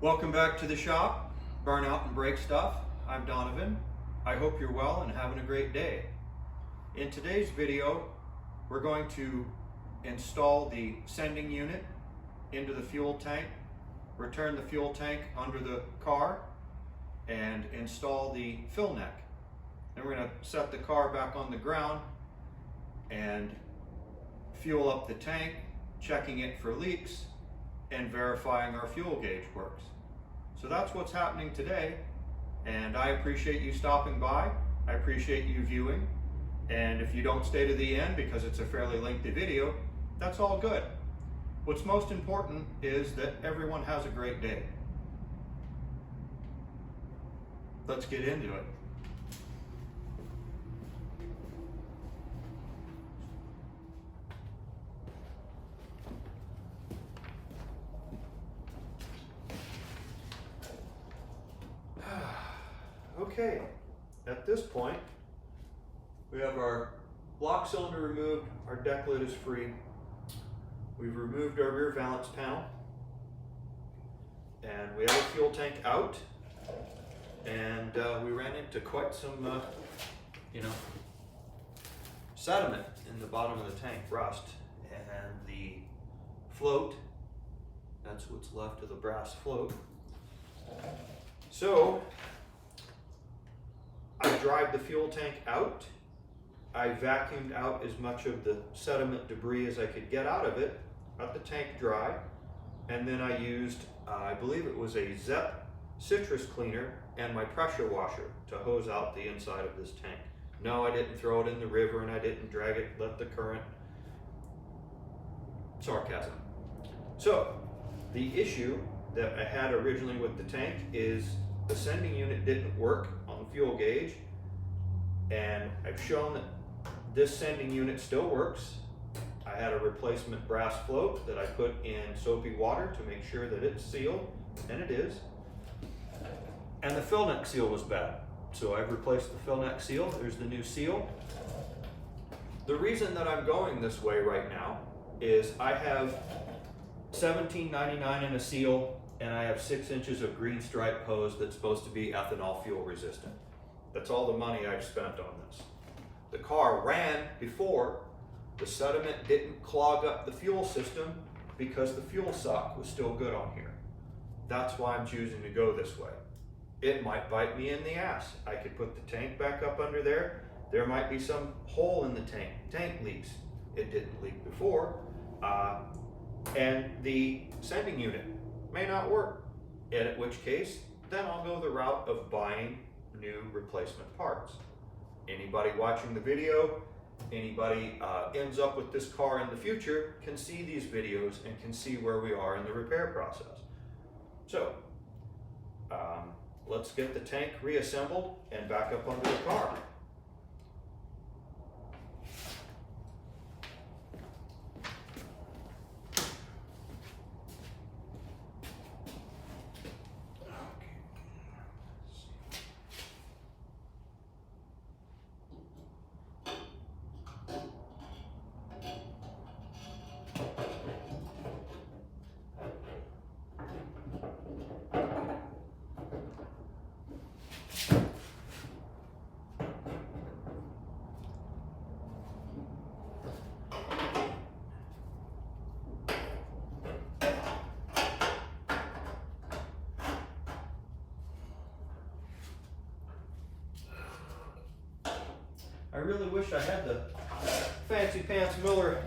Welcome back to the shop, Burn Out and Break Stuff. I'm Donovan. I hope you're well and having a great day. In today's video, we're going to install the sending unit into the fuel tank, return the fuel tank under the car, and install the fill neck. Then we're going to set the car back on the ground and fuel up the tank, checking it for leaks, and verifying our fuel gauge works. So that's what's happening today, and I appreciate you stopping by. I appreciate you viewing, and if you don't stay to the end because it's a fairly lengthy video, that's all good. What's most important is that everyone has a great day. Let's get into it. Okay, at this point, we have our block cylinder removed, our deck lid is free. We've removed our rear valance panel, and we have a fuel tank out, and we ran into quite some, sediment in the bottom of the tank, rust, and the float, that's what's left of the brass float. So, I dried the fuel tank out. I vacuumed out as much of the sediment debris as I could get out of it, got the tank dry, and then I used, I believe it was a Zep citrus cleaner and my pressure washer to hose out the inside of this tank. No, I didn't throw it in the river and I didn't drag it, let the current. Sarcasm. So, the issue that I had originally with the tank is the sending unit didn't work on the fuel gauge, and I've shown that this sending unit still works. I had a replacement brass float that I put in soapy water to make sure that it's sealed, and it is. And the fill neck seal was bad, so I've replaced the fill neck seal. There's the new seal. The reason that I'm going this way right now is I have $17.99 in a seal, and I have 6 inches of green stripe hose that's supposed to be ethanol fuel resistant. That's all the money I've spent on this. The car ran before. The sediment didn't clog up the fuel system because the fuel sock was still good on here. That's why I'm choosing to go this way. It might bite me in the ass. I could put the tank back up under there. There might be some hole in the tank. Tank leaks. It didn't leak before. And the sending unit may not work, in which case, then I'll go the route of buying new replacement parts. Anybody watching the video, anybody ends up with this car in the future can see these videos and can see where we are in the repair process. So, let's get the tank reassembled and back up under the car. I really wish I had the fancy pants Miller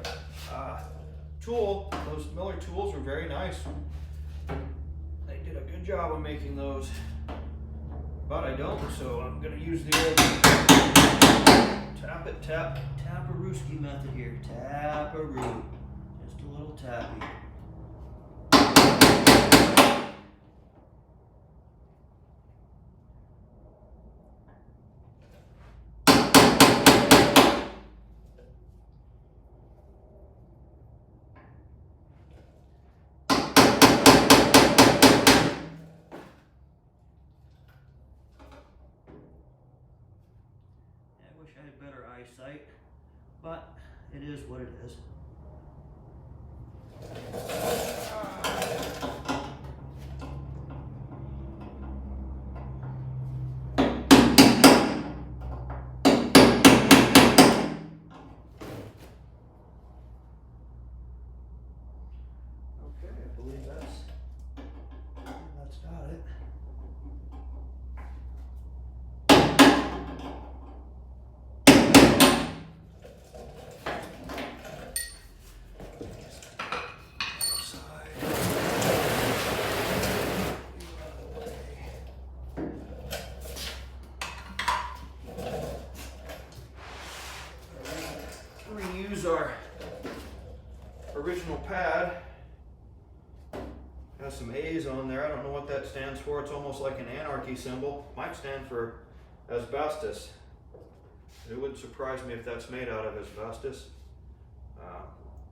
tool. Those Miller tools were very nice. They did a good job of making those, but I don't, so I'm gonna use the old tap-a-rooski method here. Tap-a-roo, just a little tappy. I had better eyesight, but it is what it is. use our original pad. Has some A's on there. I don't know what that stands for. It's almost like an anarchy symbol. Might stand for asbestos. It wouldn't surprise me if that's made out of asbestos.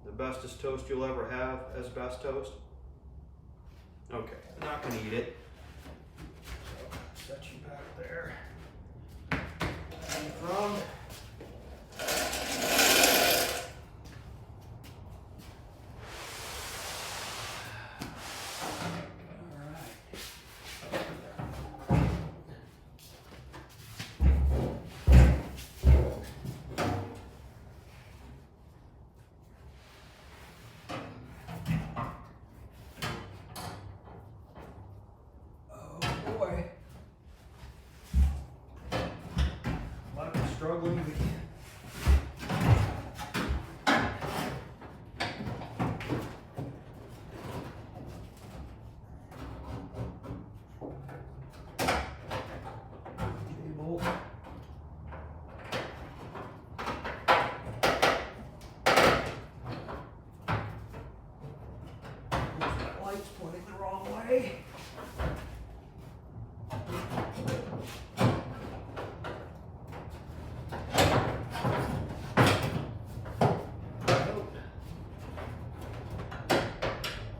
The bestest toast you'll ever have, asbestos. Okay, I'm not gonna eat it. So, set you back there. And from. Struggling again. Cable. That light's pointing the wrong way.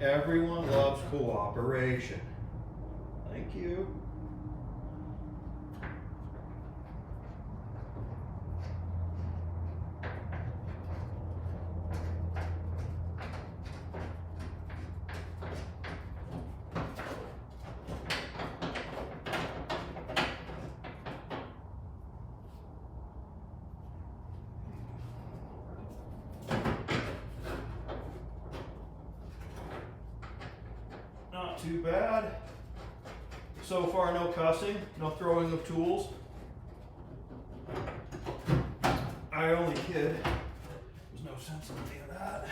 Everyone loves cooperation. Thank you. Not too bad. So far, no cussing, no throwing of tools. I only kid. There's no sense in any of that.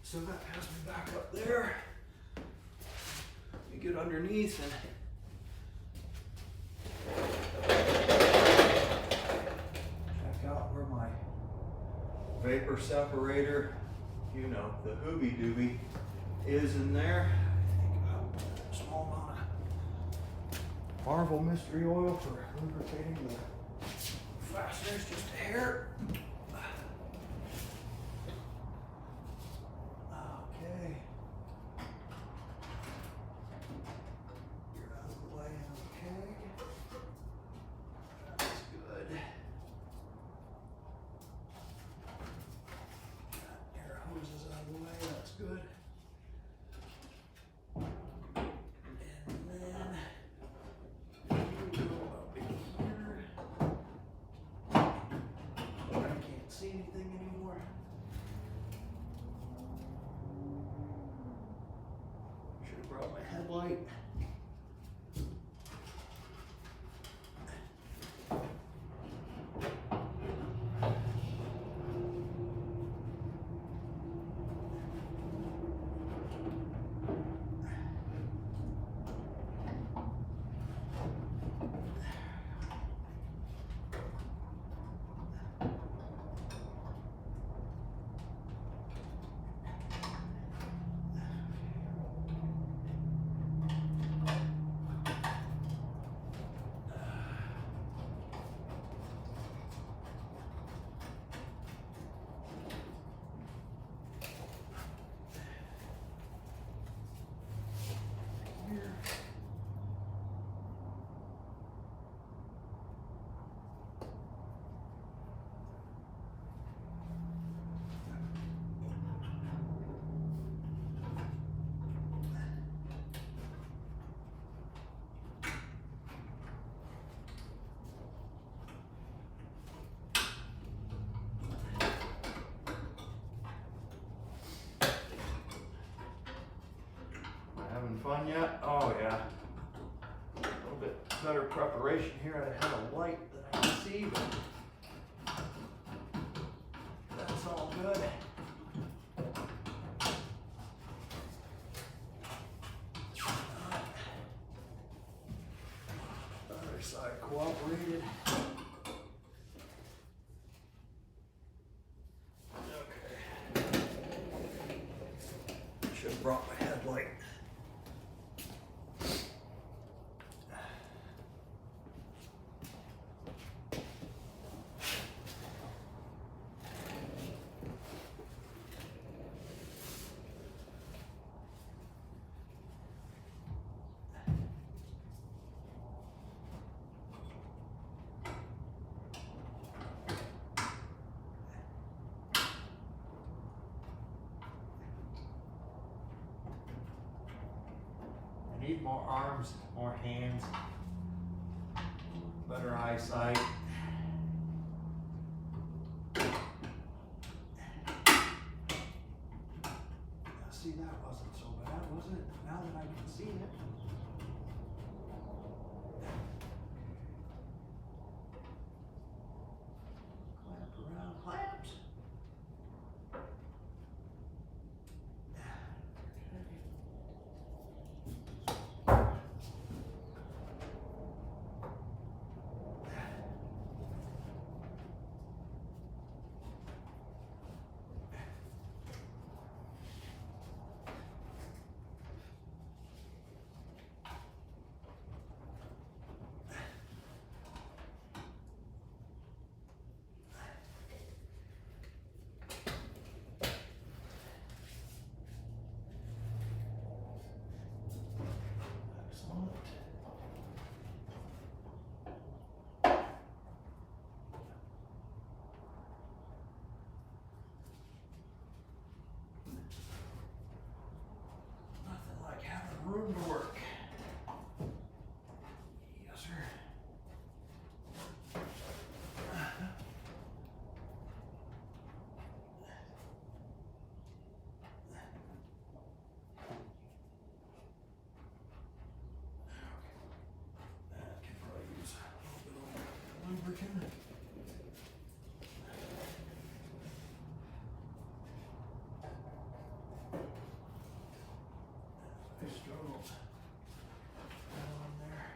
So that has me back up there. Let me get underneath and check out where my vapor separator, you know, the hoobie doobie, is in there. Small amount of Marvel mystery oil for lubricating the fasteners, just a hair. Okay. You're out of the way, okay. That's good. Got air hoses out of the way, that's good. Headlight. Fun yet? Oh yeah. A little bit better preparation here. I have a light that I can see, but that's all good. Other side cooperated. feet, more arms, more hands, better eyesight. See, that wasn't so bad, was it? Now that I can see it. Clamp around, clamps. Excellent. Nothing like having room to work. Yes, sir. That can probably use a little bit of lubricant. I struggled down there.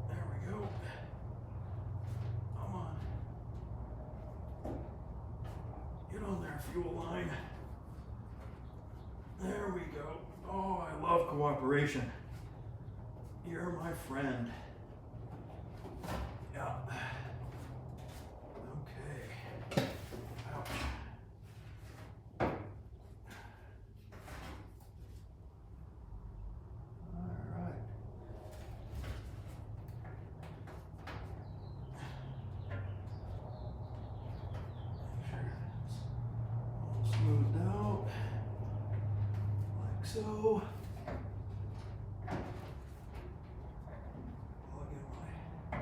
There we go. Come on. Get on there, fuel line. There we go. Oh, I love cooperation. You're my friend. Yeah. Okay. Ouch. All right. Make sure it's all smoothed out, like so. Plug in my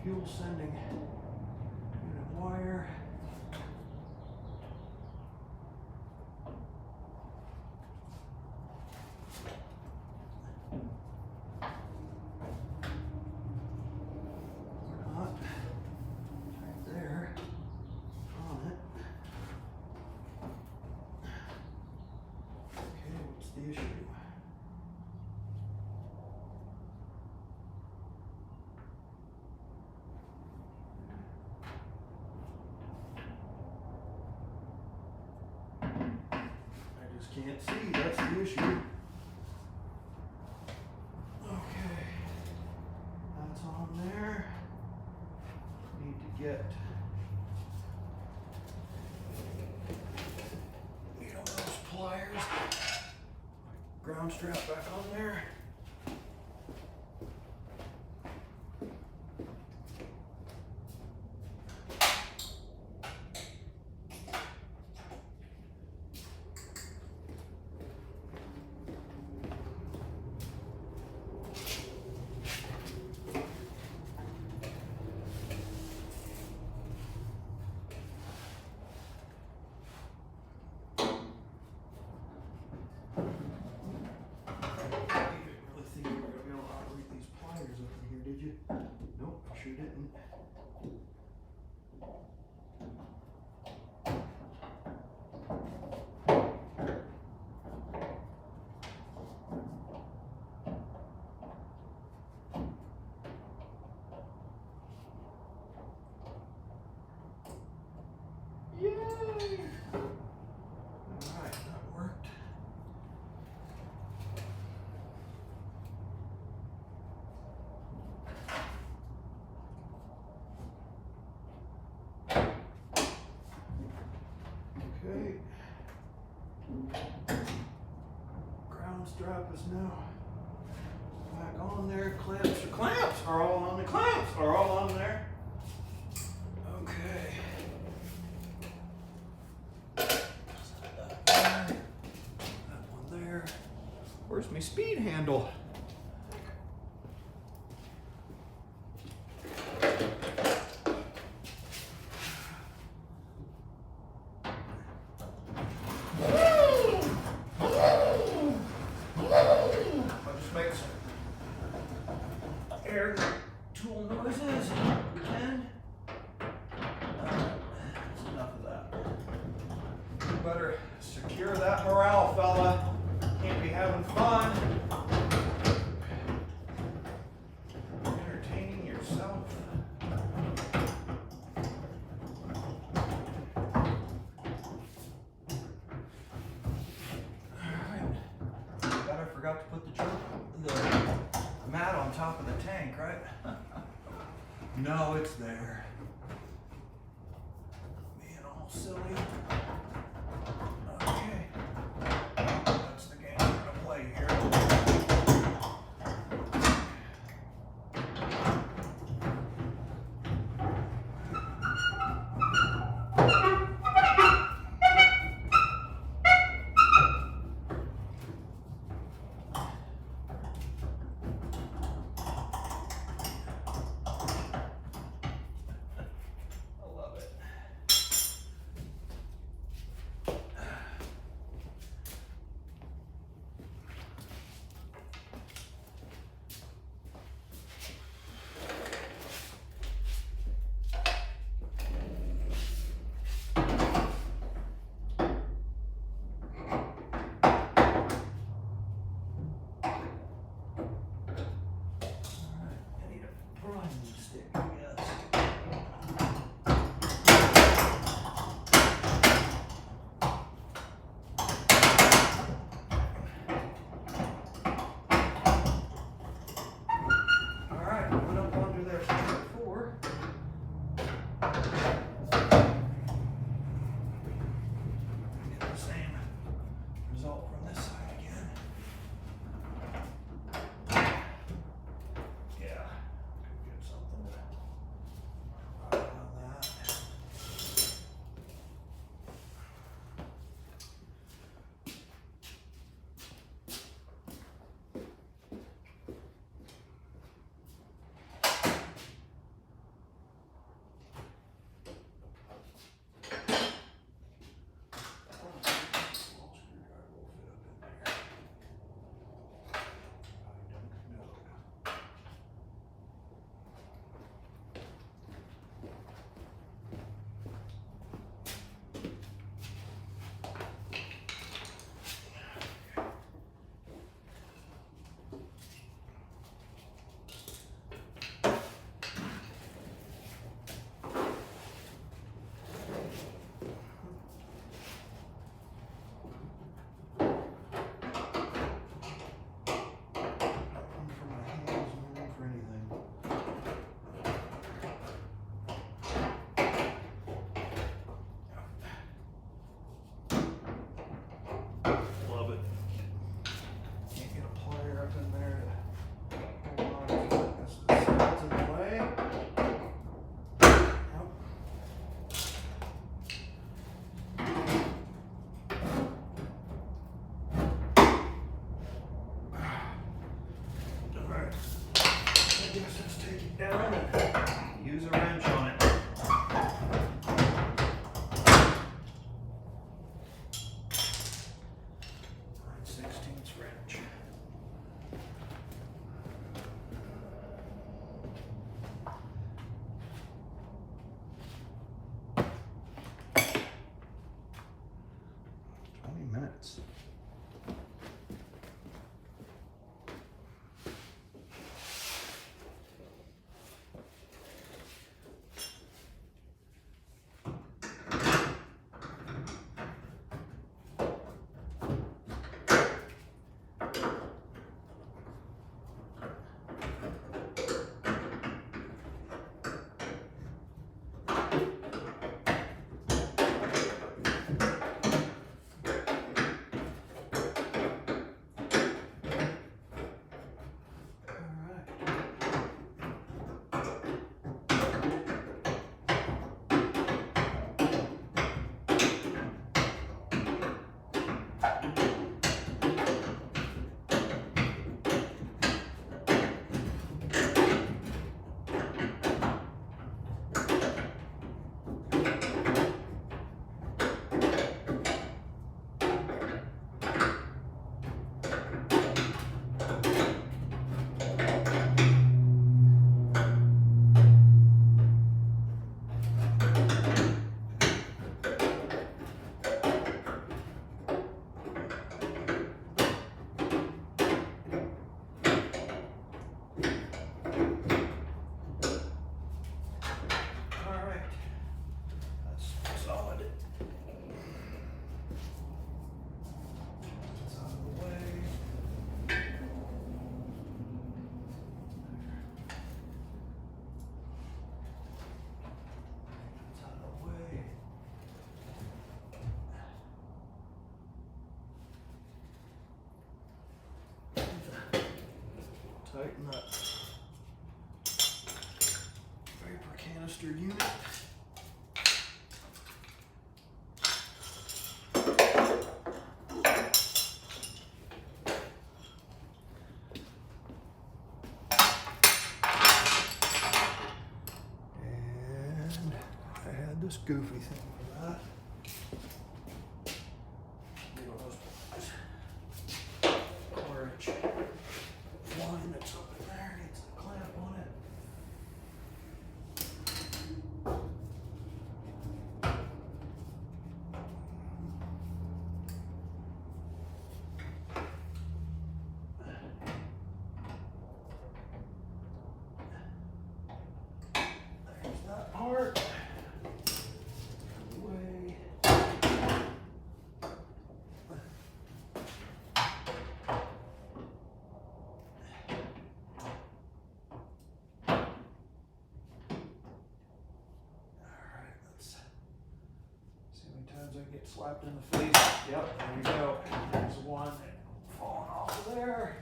fuel sending unit wire. Or not. Right there. On it. Okay, what's the issue? I just can't see, that's the issue. Okay, that's on there. Need to get those pliers. Ground strap back on there. Leave it tabs now. Back on there. Clamps are all on the clamps are all on there. Okay. That one there. Where's my speed handle? I'll just make some air tool noises. Pretend. That's enough of that. You better secure that morale, fella. Can't be having fun. Entertaining yourself. Alright. Bet I forgot to put the mat on top of the tank, right? No, it's there. Being all silly. Okay. That's the game we're gonna play here. I love it. I need a broomstick, I guess. All right, went up under there before. Get the same result from this side again. Yeah, could get something to ride on that. Small screwdriver will fit up in there. I don't know. Nothing for my hands, nothing for anything. Love it. Can't get a plier up in there to hold on to it. The sides in the way. Yep. Alright. I guess let's take it down and use a wrench on it. 9/16 wrench. Minutes. tighten that vapor canister unit. And I had this goofy thing for that. Orange line that's up in there needs the clamp on it. There's that part. Away. Times I get slapped in the face. Yep, there we go. There's one falling off of there.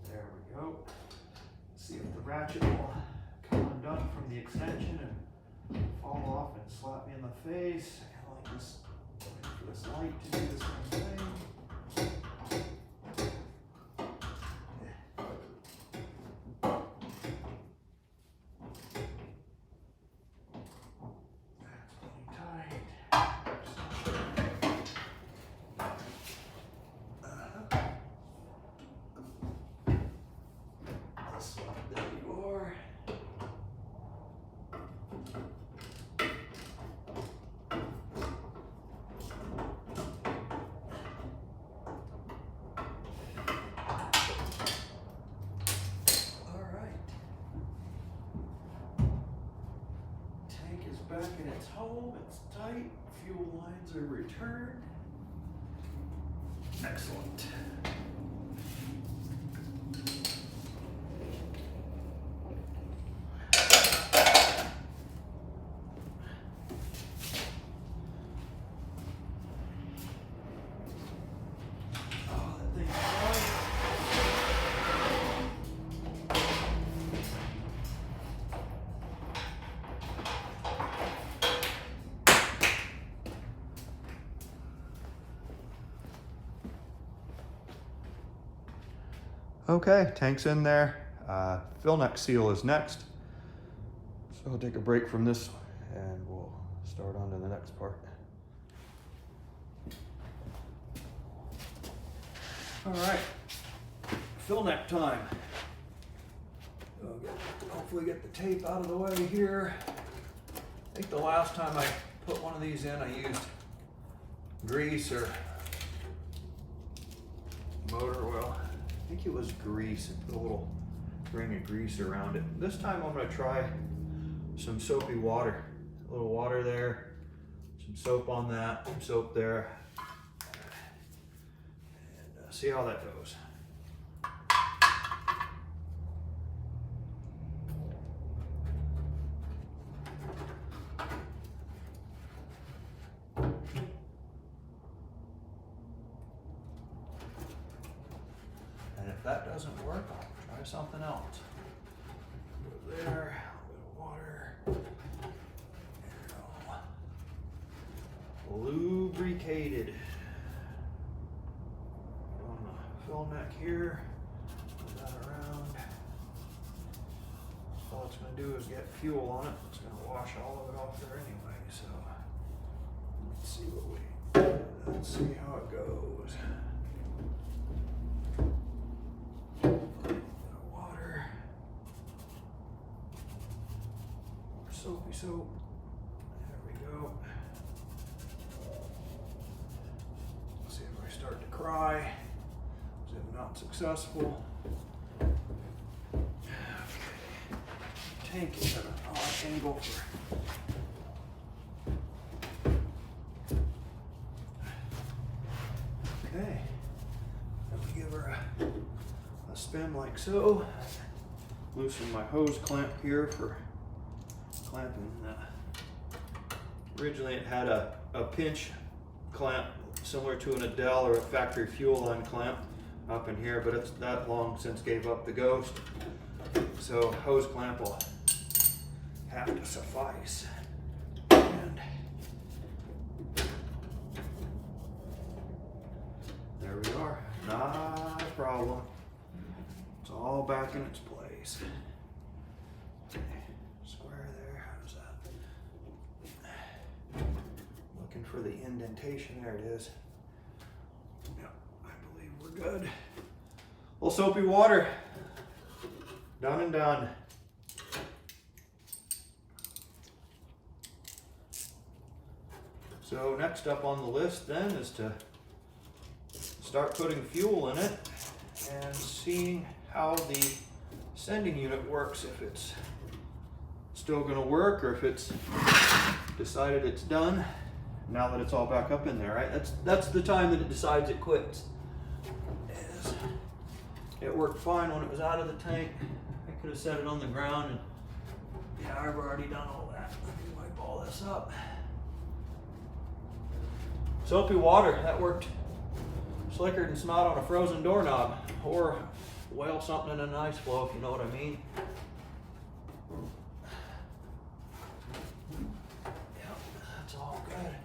There we go. See if the ratchet will come undone from the extension and fall off and slap me in the face. I kind of like this. For this light to do the same thing. That's pretty tight. This one, there you are. Back in its home, it's tight, fuel lines are returned. Excellent. Oh, that thing's fine. Okay, tank's in there. Fill neck seal is next. So I'll take a break from this and we'll start on to the next part. All right, fill neck time. Hopefully get the tape out of the way here. I think the last time I put one of these in, I used grease or motor oil. I think it was grease, and put a little ring of grease around it. This time I'm gonna try some soapy water. A little water there, some soap on that, some soap there, and see how that goes. If that doesn't work, I'll try something else. Go there, a bit of water. There we go. Lubricated. On the fill neck here, put that around. All it's going to do is get fuel on it. It's going to wash all of it off there anyway. So let's see how it goes. Soapy soap. There we go. See if I start to cry. See if I'm not successful. Okay. Tank is at an odd angle for. Okay. Let me give her a spin like so. loosen my hose clamp here for clamping. Originally it had a pinch clamp similar to an Adele or a factory fuel line clamp up in here, but it's that long since gave up the ghost. So hose clamp will have to suffice. And there we are, not a problem. It's all back in its place. Square there, how does that? Looking for the indentation, there it is. Yep, I believe we're good. Little soapy water, done and done. So next up on the list then is to start putting fuel in it and seeing how the sending unit works, if it's still going to work or if it's decided it's done now that it's all back up in there, right? That's the time that it decides it quits. It worked fine when it was out of the tank. I could have set it on the ground, and yeah, I've already done all that. Let me wipe all this up. Soapy water, that worked slicker than snot on a frozen doorknob, or whale something in an ice floe, if you know what I mean. Yep, that's all good.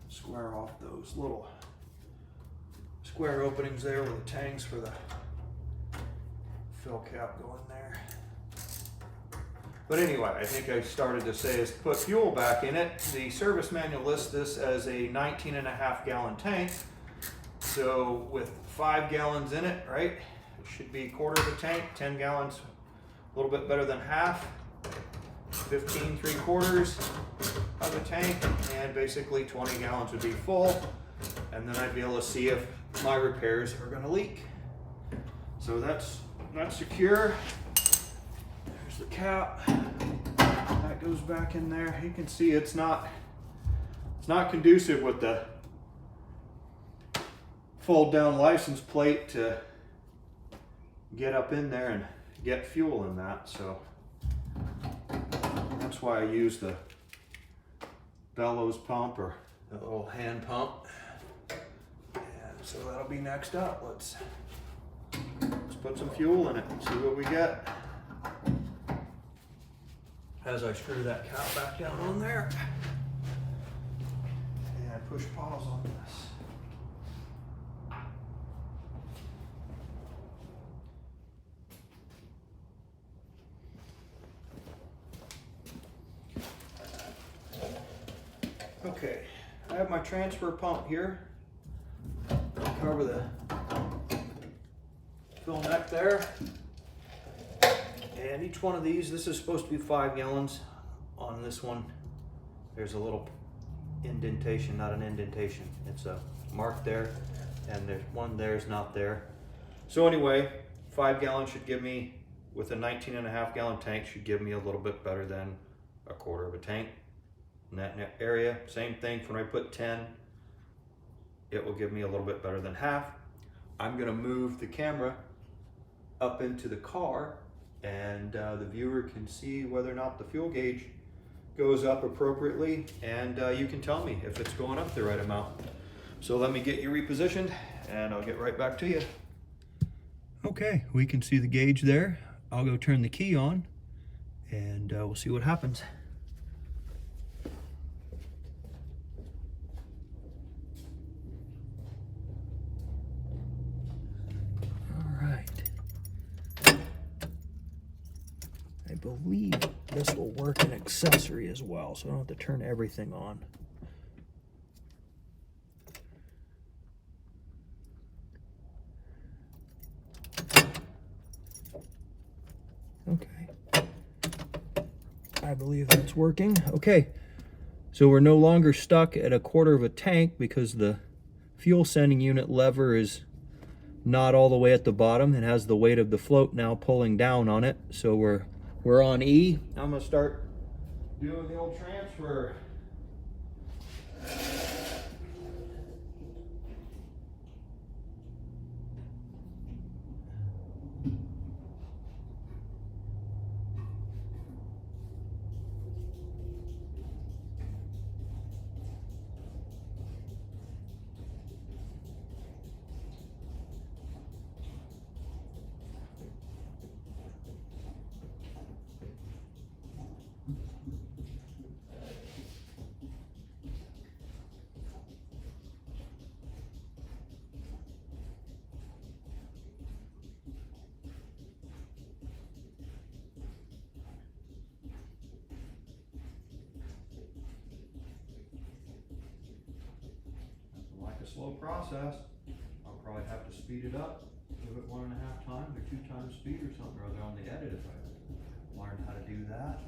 Square off those little square openings there where the tanks for the fill cap go in there. But anyway, I think I started to say is put fuel back in it. The service manual lists this as a 19.5 gallon tank. So with 5 gallons in it, right? It should be a quarter of a tank, 10 gallons, a little bit better than half. 15 3/4 of a tank, and basically 20 gallons would be full, and then I'd be able to see if my repairs are going to leak. So that's secure. There's the cap. That goes back in there. You can see it's not conducive with the fold down license plate to get up in there and get fuel in that. So that's why I use the bellows pump or the little hand pump. And so that'll be next up. Let's put some fuel in it and see what we get. As I screw that cap back down on there and push pause on this. Okay, I have my transfer pump here. Cover the fill neck there. And each one of these, this is supposed to be 5 gallons. On this one, there's a little indentation, not an indentation. It's a mark there, and there's one there's not there. So anyway, 5 gallons should give me, with a 19.5 gallon tank, should give me a little bit better than a quarter of a tank. In that area, same thing. When I put 10, it will give me a little bit better than half. I'm gonna move the camera up into the car, and the viewer can see whether or not the fuel gauge goes up appropriately, and you can tell me if it's going up the right amount. So let me get you repositioned, and I'll get right back to you. Okay, we can see the gauge there. I'll go turn the key on, and we'll see what happens. I believe this will work in accessory as well, so I don't have to turn everything on. Okay. I believe that's working. Okay, so we're no longer stuck at a quarter of a tank because the fuel sending unit lever is not all the way at the bottom. It has the weight of the float now pulling down on it. So we're on E. I'm gonna start doing the old transfer. Like a slow process, I'll probably have to speed it up, give it 1.5 times or 2 times speed or something, or other on the edit if I learn how to do that.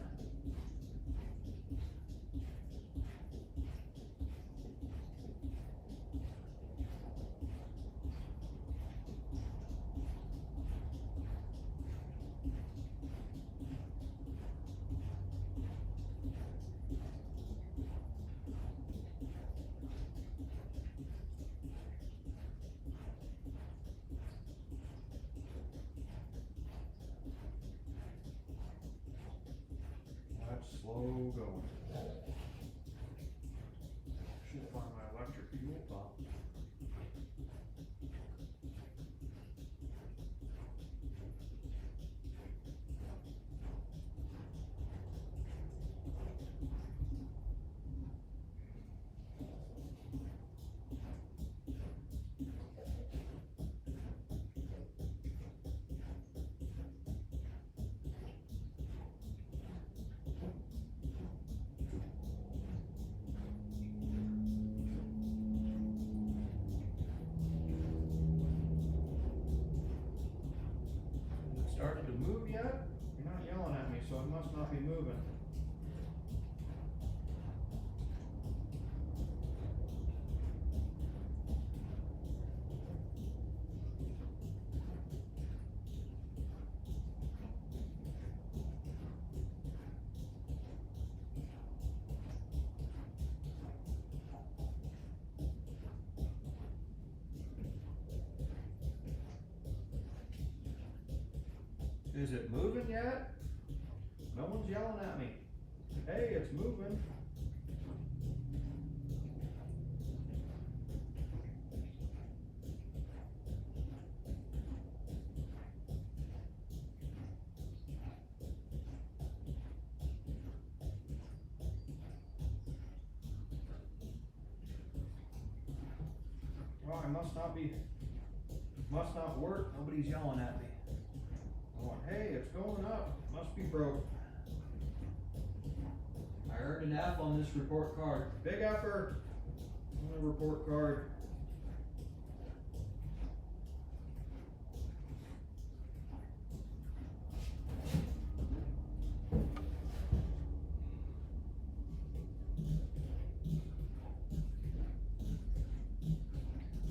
That's slow going. Should find my electric fuel pump. Started to move yet? You're not yelling at me, so it must not be moving. Is it moving yet? No one's yelling at me. Hey, it's moving. Well, I must not work. Nobody's yelling at me. Going, hey, it's going up. Must be broke. I earned an F on this report card. Big effort on the report card.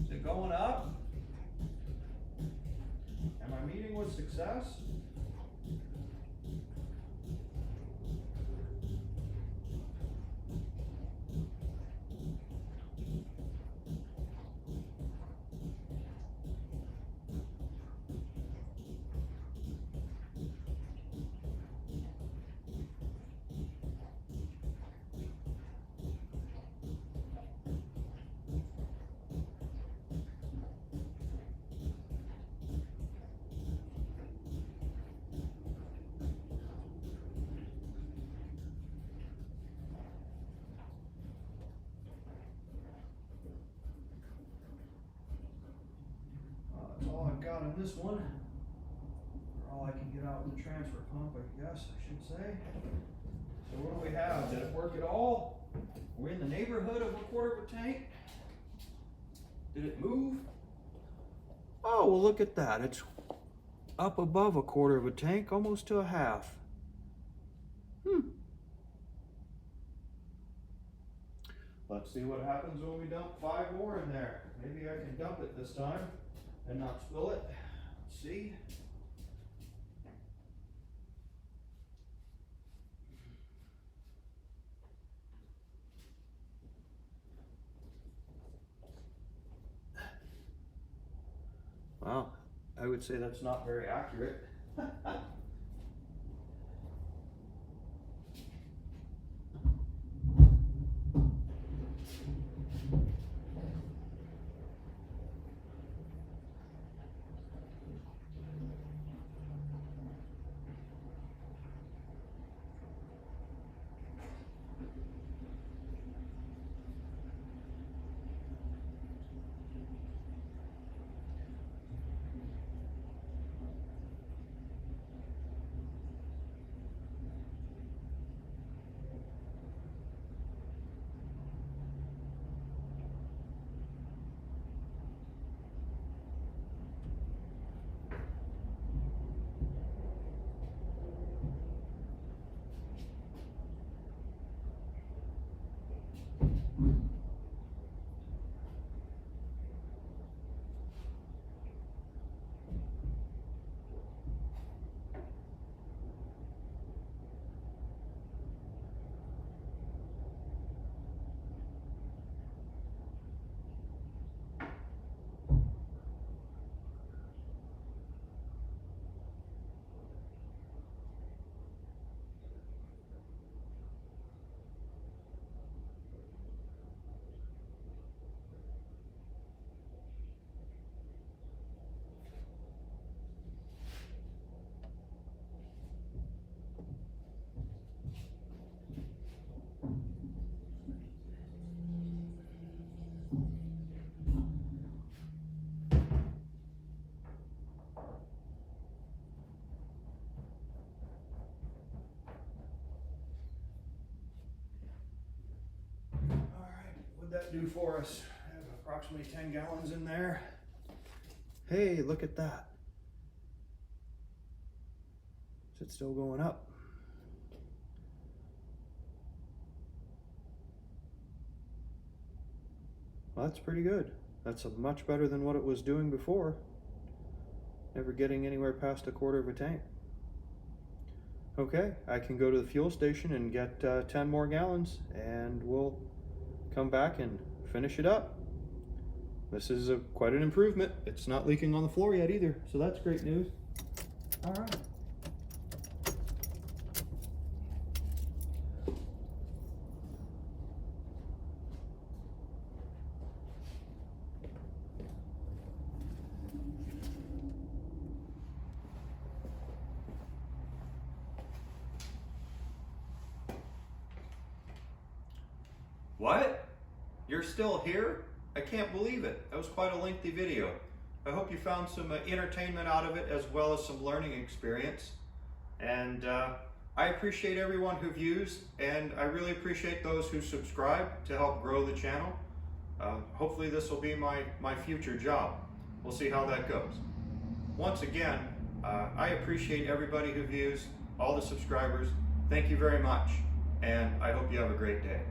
Is it going up? Am I meeting with success? That's all I've got in this one. Or all I can get out with the transfer pump, I guess I should say. So what do we have? Did it work at all? Are we in the neighborhood of 1/4 of a tank? Did it move? Oh, well look at that. It's up above 1/4 of a tank, almost to a half. Let's see what happens when we dump 5 more in there. Maybe I can dump it this time. and not spill it. Let's see. Wow, I would say that's not very accurate. What'd that do for us? I have approximately 10 gallons in there. Hey, look at that. Is it still going up? Well, that's pretty good. That's much better than what it was doing before. Never getting anywhere past a quarter of a tank. Okay, I can go to the fuel station and get 10 more gallons, and we'll come back and finish it up. This is quite an improvement. It's not leaking on the floor yet either, so that's great news. All right. What? You're still here? I can't believe it. That was quite a lengthy video. I hope you found some entertainment out of it as well as some learning experience. And I appreciate everyone who views, and I really appreciate those who subscribe to help grow the channel. Hopefully this will be my future job. We'll see how that goes. Once again, I appreciate everybody who views, all the subscribers. Thank you very much, and I hope you have a great day.